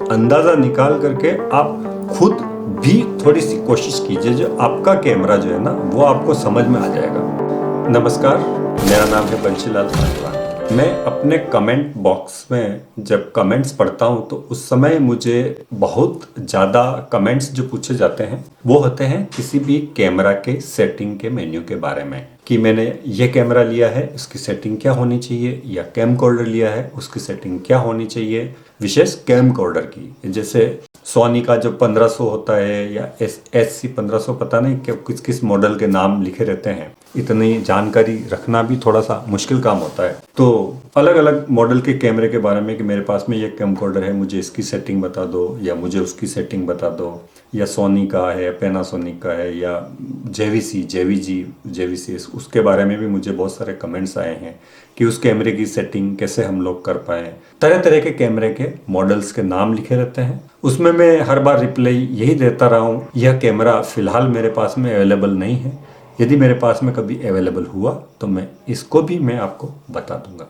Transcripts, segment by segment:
अंदाज़ा निकाल करके आप खुद भी थोड़ी सी कोशिश कीजिए, जो आपका कैमरा जो है ना वो आपको समझ में आ जाएगा। नमस्कार, मेरा नाम है बंशीलाल पांडवा। मैं अपने कमेंट बॉक्स में जब कमेंट्स पढ़ता हूँ तो उस समय मुझे बहुत ज़्यादा कमेंट्स जो पूछे जाते हैं वो होते हैं किसी भी कैमरा के सेटिंग के मेन्यू के बारे में, कि मैंने ये कैमरा लिया है इसकी सेटिंग क्या होनी चाहिए, या कैमकॉर्डर लिया है उसकी सेटिंग क्या होनी चाहिए, विशेष कैमकॉर्डर की। जैसे सोनी का जो 1500 होता है या SC 1500, पता नहीं कि किस किस मॉडल के नाम लिखे रहते हैं, इतनी जानकारी रखना भी थोड़ा सा मुश्किल काम होता है। तो अलग अलग मॉडल के कैमरे के बारे में कि मेरे पास में ये कैमकॉर्डर है, मुझे इसकी सेटिंग बता दो या मुझे उसकी सेटिंग बता दो, या सोनी का है, पैनासोनिक का है, या JVC, उसके बारे में भी मुझे बहुत सारे कमेंट्स आए हैं कि उस कैमरे की सेटिंग कैसे हम लोग कर पाए। तरह तरह के कैमरे के मॉडल्स के नाम लिखे रहते हैं, उसमें मैं हर बार रिप्लाई यही देता रहा हूँ, यह कैमरा फ़िलहाल मेरे पास में अवेलेबल नहीं है। यदि मेरे पास में कभी अवेलेबल हुआ तो मैं इसको भी मैं आपको बता दूंगा।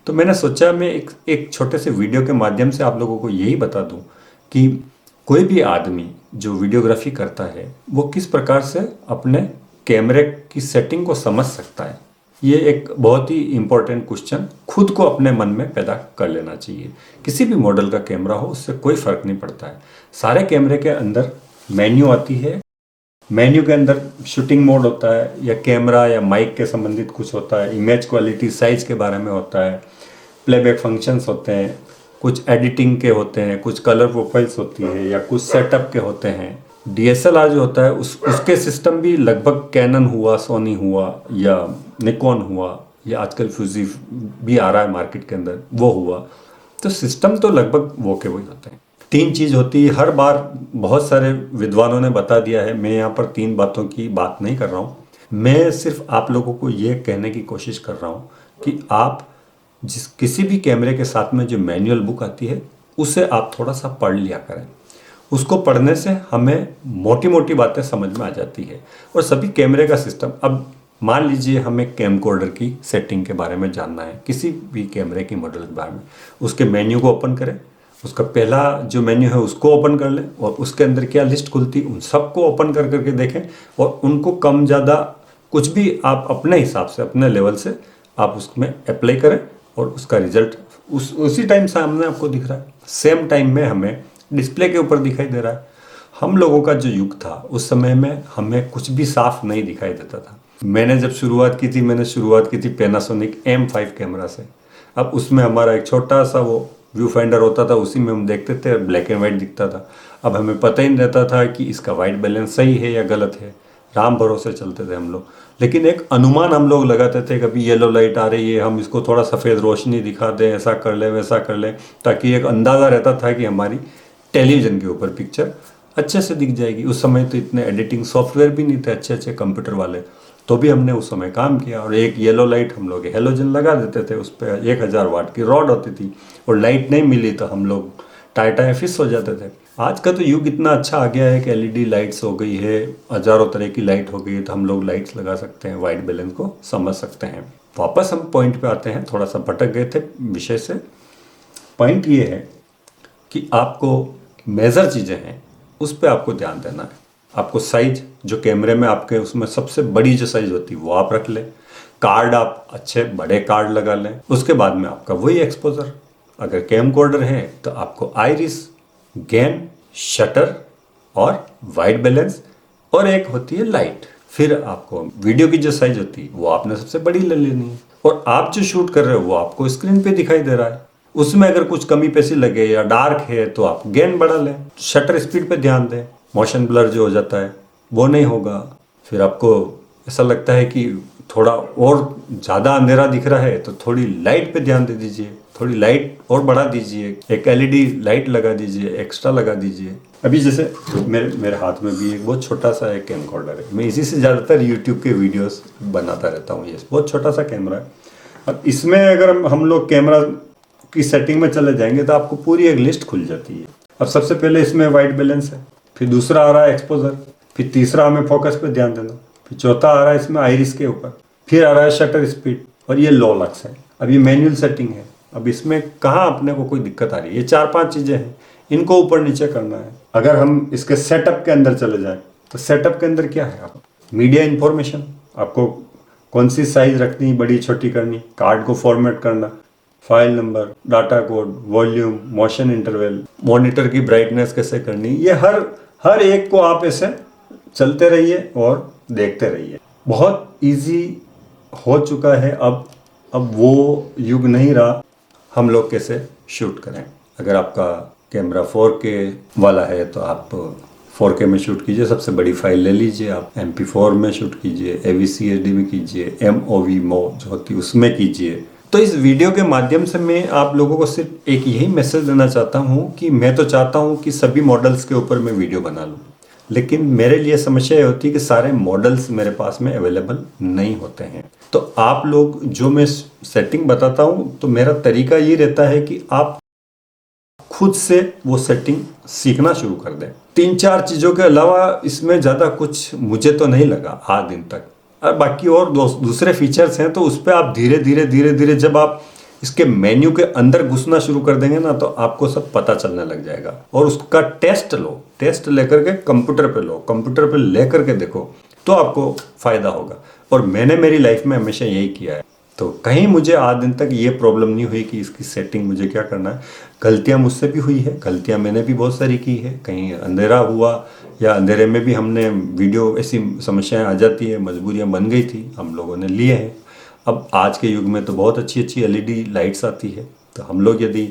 तो मैंने सोचा मैं एक छोटे से वीडियो के माध्यम से आप लोगों को यही बता दूं कि कोई भी आदमी जो वीडियोग्राफी करता है वो किस प्रकार से अपने कैमरे की सेटिंग को समझ सकता है। ये एक बहुत ही इम्पोर्टेंट क्वेश्चन खुद को अपने मन में पैदा कर लेना चाहिए। किसी भी मॉडल का कैमरा हो उससे कोई फ़र्क नहीं पड़ता है। सारे कैमरे के अंदर मेन्यू आती है, मेन्यू के अंदर शूटिंग मोड होता है, या कैमरा या माइक के संबंधित कुछ होता है, इमेज क्वालिटी साइज के बारे में होता है, प्लेबैक फंक्शंस होते हैं, कुछ एडिटिंग के होते हैं, कुछ कलर प्रोफाइल्स होती है, या कुछ सेटअप के होते हैं। DSLR जो होता है उसके सिस्टम भी लगभग कैनन हुआ, सोनी हुआ, या निकॉन हुआ, या आजकल फ्यूजी भी आ रहा है मार्केट के अंदर, वो हुआ। तो सिस्टम तो लगभग वो के वही होते हैं। 3 चीज़ होती है, हर बार बहुत सारे विद्वानों ने बता दिया है। मैं यहाँ पर 3 बातों की बात नहीं कर रहा हूँ, मैं सिर्फ आप लोगों को ये कहने की कोशिश कर रहा हूँ कि आप किसी भी कैमरे के साथ में जो मैनुअल बुक आती है उसे आप थोड़ा सा पढ़ लिया करें। उसको पढ़ने से हमें मोटी मोटी बातें समझ में आ जाती है। और सभी कैमरे का सिस्टम, अब मान लीजिए हमें कैमकॉर्डर की सेटिंग के बारे में जानना है, किसी भी कैमरे की मॉडल के बारे में, उसके मेन्यू को ओपन करें, उसका पहला जो मेन्यू है उसको ओपन कर लें, और उसके अंदर क्या लिस्ट खुलती उन सबको ओपन कर करके देखें, और उनको कम ज़्यादा कुछ भी आप अपने हिसाब से, अपने लेवल से आप उसमें अप्लाई करें, और उसका रिजल्ट उसी टाइम सामने आपको दिख रहा है, सेम टाइम में हमें डिस्प्ले के ऊपर दिखाई दे रहा है। हम लोगों का जो युग था उस समय में हमें कुछ भी साफ नहीं दिखाई देता था। मैंने जब शुरुआत की थी पैनासोनिक M5 कैमरा से। अब उसमें हमारा एक छोटा सा वो व्यू फाइंडर होता था, उसी में हम देखते थे, ब्लैक एंड वाइट दिखता था। अब हमें पता ही नहीं रहता था कि इसका वाइट बैलेंस सही है या गलत है, राम भरोसे चलते थे हम लोग। लेकिन एक अनुमान हम लोग लगाते थे, कभी येलो लाइट आ रही है, हम इसको थोड़ा सफ़ेद रोशनी दिखा दें, ऐसा कर लें वैसा कर लें, ताकि एक अंदाज़ा रहता था कि हमारी टेलीविज़न के ऊपर पिक्चर अच्छे से दिख जाएगी। उस समय तो इतने एडिटिंग सॉफ्टवेयर भी नहीं थे अच्छे कंप्यूटर वाले, तो भी हमने उस समय काम किया। और एक येलो लाइट हम लोग हेलोजन लगा देते थे, उस पर 1000 वाट की रॉड होती थी, और लाइट नहीं मिली तो हम लोग टाटा फिस हो जाते थे। आज का तो युग इतना अच्छा आ गया है कि LED लाइट्स हो गई है, हज़ारों तरह की लाइट हो गई है, तो हम लोग लाइट्स लगा सकते हैं, वाइट बैलेंस को समझ सकते हैं। वापस हम पॉइंट पे आते हैं, थोड़ा सा भटक गए थे विषय से। पॉइंट ये है कि आपको मेजर चीज़ें हैं उस पर आपको ध्यान देना है। आपको साइज जो कैमरे में आपके उसमें सबसे बड़ी जो साइज होती है वो आप रख लें। कार्ड आप अच्छे बड़े कार्ड लगा लें। उसके बाद में आपका वही एक्सपोजर, अगर कैमकॉर्डर है तो आपको आइरिस, गेन, शटर और वाइट बैलेंस, और एक होती है लाइट। फिर आपको वीडियो की जो साइज होती है वो आपने सबसे बड़ी ले लेनी है, और आप जो शूट कर रहे हो वो आपको स्क्रीन पे दिखाई दे रहा है। उसमें अगर कुछ कमी पेशी लगे या डार्क है तो आप गेन बढ़ा लें। शटर स्पीड पे ध्यान दें, मोशन ब्लर जो हो जाता है वो नहीं होगा। फिर आपको ऐसा लगता है कि थोड़ा और ज़्यादा अंधेरा दिख रहा है तो थोड़ी लाइट पे ध्यान दे दीजिए, थोड़ी लाइट और बढ़ा दीजिए, एक LED लाइट लगा दीजिए, एक्स्ट्रा लगा दीजिए। अभी जैसे मेरे हाथ में भी एक बहुत छोटा सा एक कैमकॉर्डर है, मैं इसी से ज़्यादातर YouTube के वीडियोस बनाता रहता हूँ। ये बहुत छोटा सा कैमरा है। अब इसमें अगर हम लोग कैमरा की सेटिंग में चले जाएंगे तो आपको पूरी एक लिस्ट खुल जाती है। अब सबसे पहले इसमें वाइट बैलेंस है, फिर दूसरा आ रहा है एक्सपोजर, फिर तीसरा हमें फोकस पे ध्यान देना, फिर चौथा आ रहा है इसमें आइरिस के ऊपर, फिर आ रहा है शटर स्पीड, और ये लो लक्स है। अब ये मैनुअल सेटिंग है। अब इसमें कहाँ अपने को कोई दिक्कत आ रही है? ये 4-5 चीज़ें हैं, इनको ऊपर नीचे करना है। अगर हम इसके सेटअप के अंदर चले जाएं तो सेटअप के अंदर क्या है, आप मीडिया इंफॉर्मेशन, आपको कौन सी साइज रखनी, बड़ी छोटी करनी, कार्ड को फॉर्मेट करना, file number, data code, volume, motion interval, monitor की ब्राइटनेस कैसे करनी, ये हर एक को आप ऐसे चलते रहिए और देखते रहिए। बहुत इजी हो चुका है अब वो युग नहीं रहा हम लोग कैसे शूट करें। अगर आपका कैमरा 4K वाला है तो आप 4K में शूट कीजिए, सबसे बड़ी फाइल ले लीजिए, आप MP4 में शूट कीजिए, AVC HD में कीजिए, MOV जो होती है उसमें कीजिए। तो इस वीडियो के माध्यम से मैं आप लोगों को सिर्फ एक यही मैसेज देना चाहता हूँ कि मैं तो चाहता हूँ कि सभी मॉडल्स के ऊपर मैं वीडियो बना लूँ, लेकिन मेरे लिए समस्या ये होती है कि सारे मॉडल्स मेरे पास में अवेलेबल नहीं होते हैं। तो आप लोग जो मैं सेटिंग बताता हूँ तो मेरा तरीका ये रहता है कि आप खुद से वो सेटिंग सीखना शुरू कर दें। 3-4 चीज़ों के अलावा इसमें ज़्यादा कुछ मुझे तो नहीं लगा आज दिन तक। और बाकी और दूसरे फीचर्स हैं तो उस पर आप धीरे धीरे जब आप इसके मेन्यू के अंदर घुसना शुरू कर देंगे ना तो आपको सब पता चलने लग जाएगा। और उसका टेस्ट लो, टेस्ट लेकर के कंप्यूटर पे लो, कंप्यूटर पे लेकर के देखो तो आपको फ़ायदा होगा। और मैंने मेरी लाइफ में हमेशा यही किया है, तो कहीं मुझे आज दिन तक ये प्रॉब्लम नहीं हुई कि इसकी सेटिंग मुझे क्या करना है। गलतियाँ मुझसे भी हुई है, गलतियाँ मैंने भी बहुत सारी की है, कहीं अंधेरा हुआ या अंधेरे में भी हमने वीडियो, ऐसी समस्याएं आ जाती है, मजबूरियाँ बन गई थी, हम लोगों ने लिए हैं। अब आज के युग में तो बहुत अच्छी अच्छी LED लाइट्स आती है, तो हम लोग यदि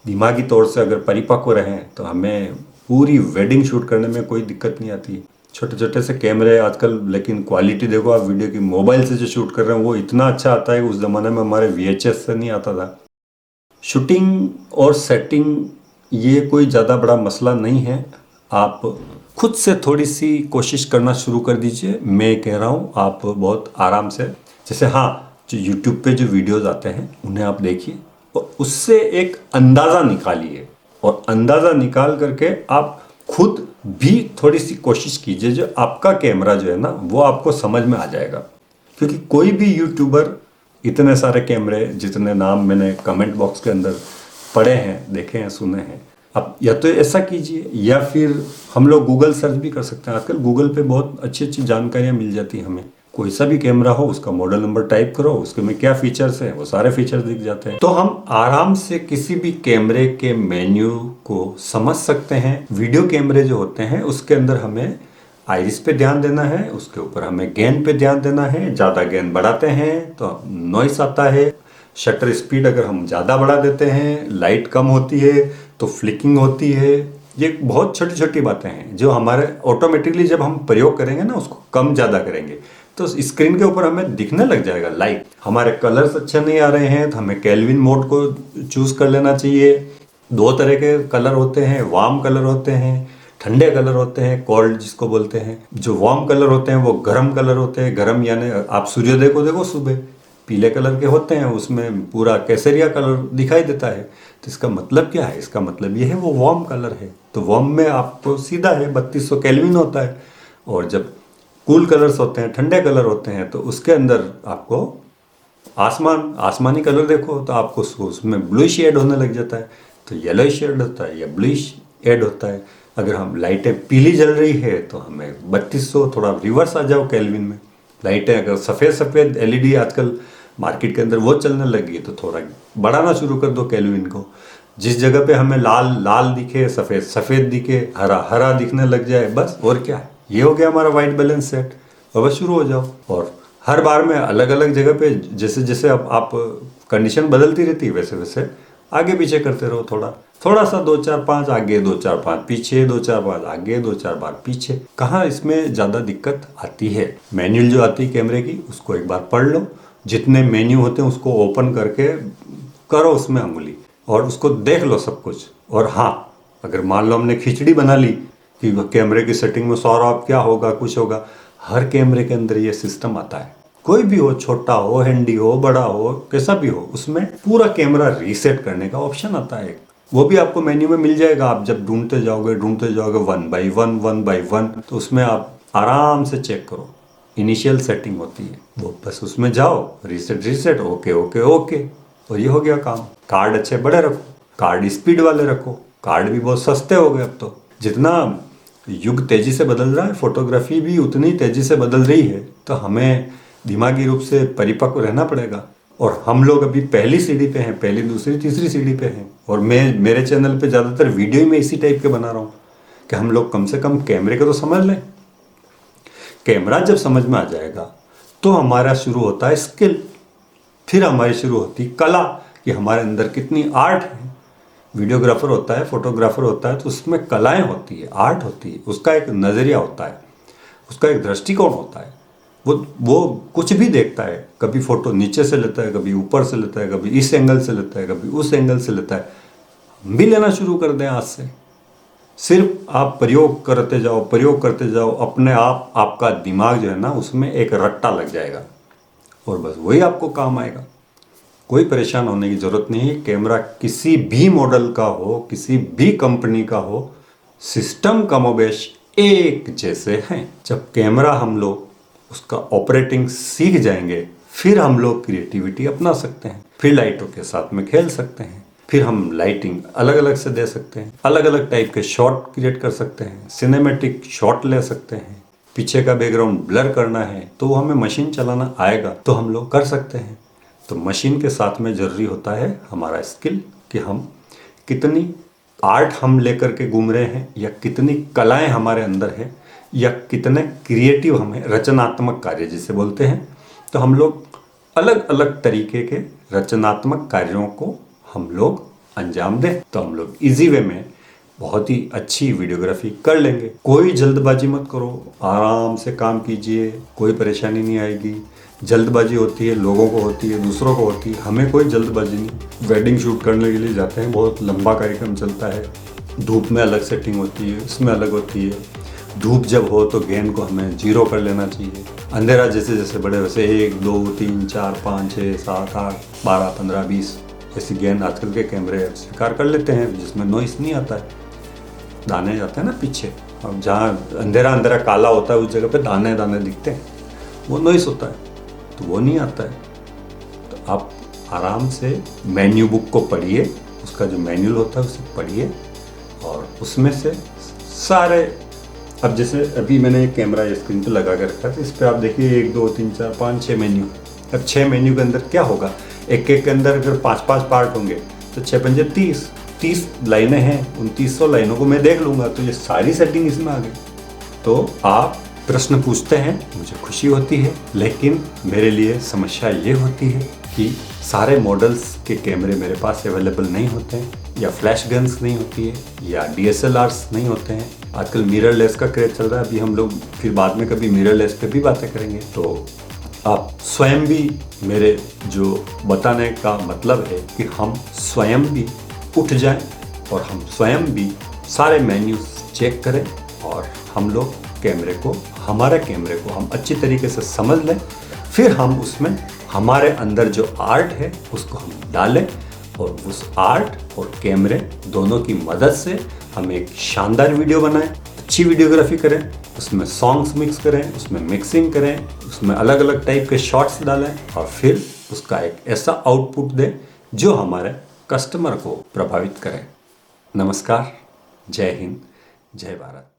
दिमागी तौर से अगर परिपक्व रहें तो हमें पूरी वेडिंग शूट करने में कोई दिक्कत नहीं आती है। छोटे छोटे से कैमरे आजकल, लेकिन क्वालिटी देखो आप वीडियो की, मोबाइल से जो शूट कर रहे हैं वो इतना अच्छा आता है, उस ज़माने में हमारे VHS से नहीं आता था। शूटिंग और सेटिंग ये कोई ज़्यादा बड़ा मसला नहीं है, आप खुद से थोड़ी सी कोशिश करना शुरू कर दीजिए। मैं कह रहा हूँ आप बहुत आराम से, जैसे हाँ जो YouTube पे जो वीडियोस आते हैं उन्हें आप देखिए और उससे एक अंदाज़ा निकालिए, और अंदाज़ा निकाल करके आप खुद भी थोड़ी सी कोशिश कीजिए, जो आपका कैमरा जो है ना वो आपको समझ में आ जाएगा। क्योंकि कोई भी यूट्यूबर इतने सारे कैमरे, जितने नाम मैंने कमेंट बॉक्स के अंदर पढ़े हैं, देखे हैं, सुने हैं, अब या तो ऐसा कीजिए या फिर हम लोग गूगल सर्च भी कर सकते हैं। आजकल गूगल पे बहुत अच्छी अच्छी जानकारियाँ मिल जाती हैं हमें। कोई सा भी कैमरा हो उसका मॉडल नंबर टाइप करो, उसके में क्या फीचर्स हैं वो सारे फीचर्स दिख जाते हैं। तो हम आराम से किसी भी कैमरे के मेन्यू को समझ सकते हैं। वीडियो कैमरे जो होते हैं उसके अंदर हमें आइरिस पे ध्यान देना है, उसके ऊपर हमें गेन पे ध्यान देना है। ज़्यादा गेन बढ़ाते हैं तो नॉइस आता है, शटर स्पीड अगर हम ज़्यादा बढ़ा देते हैं, लाइट कम होती है तो फ्लिकिंग होती है। ये बहुत छोटी छोटी बातें हैं जो हमारे ऑटोमेटिकली जब हम प्रयोग करेंगे ना, उसको कम ज़्यादा करेंगे तो स्क्रीन के ऊपर हमें दिखने लग जाएगा लाइट। हमारे कलर्स अच्छे नहीं आ रहे हैं तो हमें केल्विन मोड को चूज़ कर लेना चाहिए। 2 तरह के कलर होते हैं, वार्म कलर होते हैं, ठंडे कलर होते हैं, कोल्ड जिसको बोलते हैं। जो वार्म कलर होते हैं वो गर्म कलर होते हैं। गर्म यानी आप सूर्योदय को देखो, सुबह पीले कलर के होते हैं, उसमें पूरा केसरिया कलर दिखाई देता है। तो इसका मतलब क्या है? इसका मतलब ये है वो वार्म कलर है। तो वार्म में आपको सीधा है 3200 केल्विन होता है। और जब कूल कलर्स होते हैं, ठंडे कलर होते हैं, तो उसके अंदर आपको आसमानी कलर देखो तो आपको उसमें ब्लूइश शेड होने लग जाता है, तो येलो शेड होता है या ब्लूइश शेड होता है। अगर हम लाइटें पीली जल रही है तो हमें 3200, थोड़ा रिवर्स आ जाओ केल्विन में। लाइटें अगर सफ़ेद LED आजकल मार्केट के अंदर वो चलने लगी है तो थोड़ा बढ़ाना शुरू कर दो केल्विन को। जिस जगह पे हमें लाल दिखे, सफ़ेद दिखे, हरा दिखने लग जाए, बस। और क्या है, ये हो गया हमारा वाइट बैलेंस सेट। और बस शुरू हो जाओ। और हर बार में अलग अलग जगह पे जैसे जैसे आप कंडीशन बदलती रहती है वैसे वैसे आगे पीछे करते रहो। थोड़ा सा 2-4-5 आगे, 2-4-5 पीछे, 2-4-5 आगे, 2-4 पीछे। कहाँ इसमें ज़्यादा दिक्कत आती है? मैनुअल जो आती है कैमरे की उसको एक बार पढ़ लो। जितने मेन्यू होते हैं उसको ओपन करके करो उसमें अंगुली और उसको देख लो सब कुछ। और हाँ, अगर मान लो हमने खिचड़ी बना ली कि कैमरे की सेटिंग में सौर क्या होगा, कुछ होगा, हर कैमरे के अंदर ये सिस्टम आता है। कोई भी हो, छोटा हो, हैंडी हो, बड़ा हो, कैसा भी हो, उसमें पूरा कैमरा रीसेट करने का ऑप्शन आता है। वो भी आपको मेन्यू में मिल जाएगा। आप जब ढूंढते जाओगे 1 by 1 तो उसमें आप आराम से चेक करो। इनिशियल सेटिंग होती है वो, बस उसमें जाओ, रीसेट, ओके। और ये हो गया काम। कार्ड अच्छे बड़े रखो, कार्ड स्पीड वाले रखो, कार्ड भी बहुत सस्ते हो गए अब तो। जितना युग तेजी से बदल रहा है, फोटोग्राफी भी उतनी तेजी से बदल रही है, तो हमें दिमागी रूप से परिपक्व रहना पड़ेगा। और हम लोग अभी पहली सीढ़ी पे हैं, पहली दूसरी तीसरी सीढ़ी पे हैं। और मेरे चैनल पे ज़्यादातर वीडियो ही मैं इसी टाइप के बना रहा हूँ कि हम लोग कम से कम कैमरे को तो समझ लें। कैमरा जब समझ में आ जाएगा तो हमारा शुरू होता है स्किल, फिर हमारी शुरू होती कला, कि हमारे अंदर कितनी आर्ट है। वीडियोग्राफर होता है, फोटोग्राफर होता है, तो उसमें कलाएं होती है, आर्ट होती है, उसका एक नज़रिया होता है, उसका एक दृष्टिकोण होता है। वो कुछ भी देखता है, कभी फोटो नीचे से लेता है, कभी ऊपर से लेता है, कभी इस एंगल से लेता है, कभी उस एंगल से लेता है। हम भी लेना शुरू कर दें आज से। सिर्फ आप प्रयोग करते जाओ, प्रयोग करते जाओ, अपने आप आपका दिमाग जो है ना, उसमें एक रट्टा लग जाएगा और बस वही आपको काम आएगा। कोई परेशान होने की ज़रूरत नहीं है। कैमरा किसी भी मॉडल का हो, किसी भी कंपनी का हो, सिस्टम कमोबेश एक जैसे हैं। जब कैमरा हम लोग उसका ऑपरेटिंग सीख जाएंगे, फिर हम लोग क्रिएटिविटी अपना सकते हैं, फिर लाइटों के साथ में खेल सकते हैं, फिर हम लाइटिंग अलग अलग से दे सकते हैं, अलग अलग टाइप के शॉट क्रिएट कर सकते हैं, सिनेमैटिक शॉट ले सकते हैं। पीछे का बैकग्राउंड ब्लर करना है तो वो हमें मशीन चलाना आएगा तो हम लोग कर सकते हैं। तो मशीन के साथ में ज़रूरी होता है हमारा स्किल, कि हम कितनी आर्ट हम लेकर के घूम रहे हैं, या कितनी कलाएं हमारे अंदर है, या कितने क्रिएटिव हमें, रचनात्मक कार्य जिसे बोलते हैं। तो हम लोग अलग अलग तरीके के रचनात्मक कार्यों को हम लोग अंजाम दें तो हम लोग इजी वे में बहुत ही अच्छी वीडियोग्राफी कर लेंगे। कोई जल्दबाजी मत करो, आराम से काम कीजिए, कोई परेशानी नहीं आएगी। जल्दबाजी होती है, लोगों को होती है, दूसरों को होती है, हमें कोई जल्दबाजी नहीं। वेडिंग शूट करने के लिए जाते हैं, बहुत लंबा कार्यक्रम चलता है, धूप में अलग सेटिंग होती है, इसमें अलग होती है। धूप जब हो तो गेंद को हमें 0 कर लेना चाहिए। अंधेरा जैसे जैसे बढ़े वैसे 1 2 3 4 5 6 7 8 12 15 20 ऐसी गेंद आजकल के कैमरे स्वीकार कर लेते हैं, जिसमें नॉइस नहीं आता है। दाने जाते हैं ना पीछे, अब जहाँ अंधेरा अंधेरा काला होता है उस जगह पे दाने दाने दिखते हैं, वो नॉइस होता है, तो वो नहीं आता है। तो आप आराम से मेन्यू बुक को पढ़िए, उसका जो मैनुअल होता है उसे पढ़िए, और उसमें से सारे, अब जैसे अभी मैंने एक कैमरा स्क्रीन पे लगा कर रखा है, तो इस पर आप देखिए 1 2 3 4 5 6 मेन्यू। अब 6 मेन्यू के अंदर क्या होगा, एक एक के अंदर अगर 5 पार्ट होंगे तो 6 पंजे 30 लाइनें हैं, उन 300 लाइनों को मैं देख लूँगा, तो ये सारी सेटिंग इसमें आ गई। तो आप प्रश्न पूछते हैं, मुझे खुशी होती है, लेकिन मेरे लिए समस्या ये होती है कि सारे मॉडल्स के कैमरे मेरे पास अवेलेबल नहीं होते हैं, या फ्लैश गन्स नहीं होती है, या DSLRs नहीं होते हैं। आजकल मिररलेस का क्रेज चल रहा है, अभी हम लोग फिर बाद में कभी मिररलेस पे भी बातें करेंगे। तो आप स्वयं भी, मेरे जो बताने का मतलब है कि हम स्वयं भी उठ जाएं और हम स्वयं भी सारे मेन्यूज चेक करें, और हम लोग हमारे कैमरे को हम अच्छी तरीके से समझ लें, फिर हम उसमें हमारे अंदर जो आर्ट है उसको हम डालें, और उस आर्ट और कैमरे दोनों की मदद से हम एक शानदार वीडियो बनाएं, अच्छी वीडियोग्राफी करें, उसमें सॉन्ग्स मिक्स करें, उसमें मिक्सिंग करें, उसमें अलग अलग टाइप के शॉट्स डालें, और फिर उसका एक ऐसा आउटपुट दें जो हमारे कस्टमर को प्रभावित करे। नमस्कार, जय हिंद, जय भारत।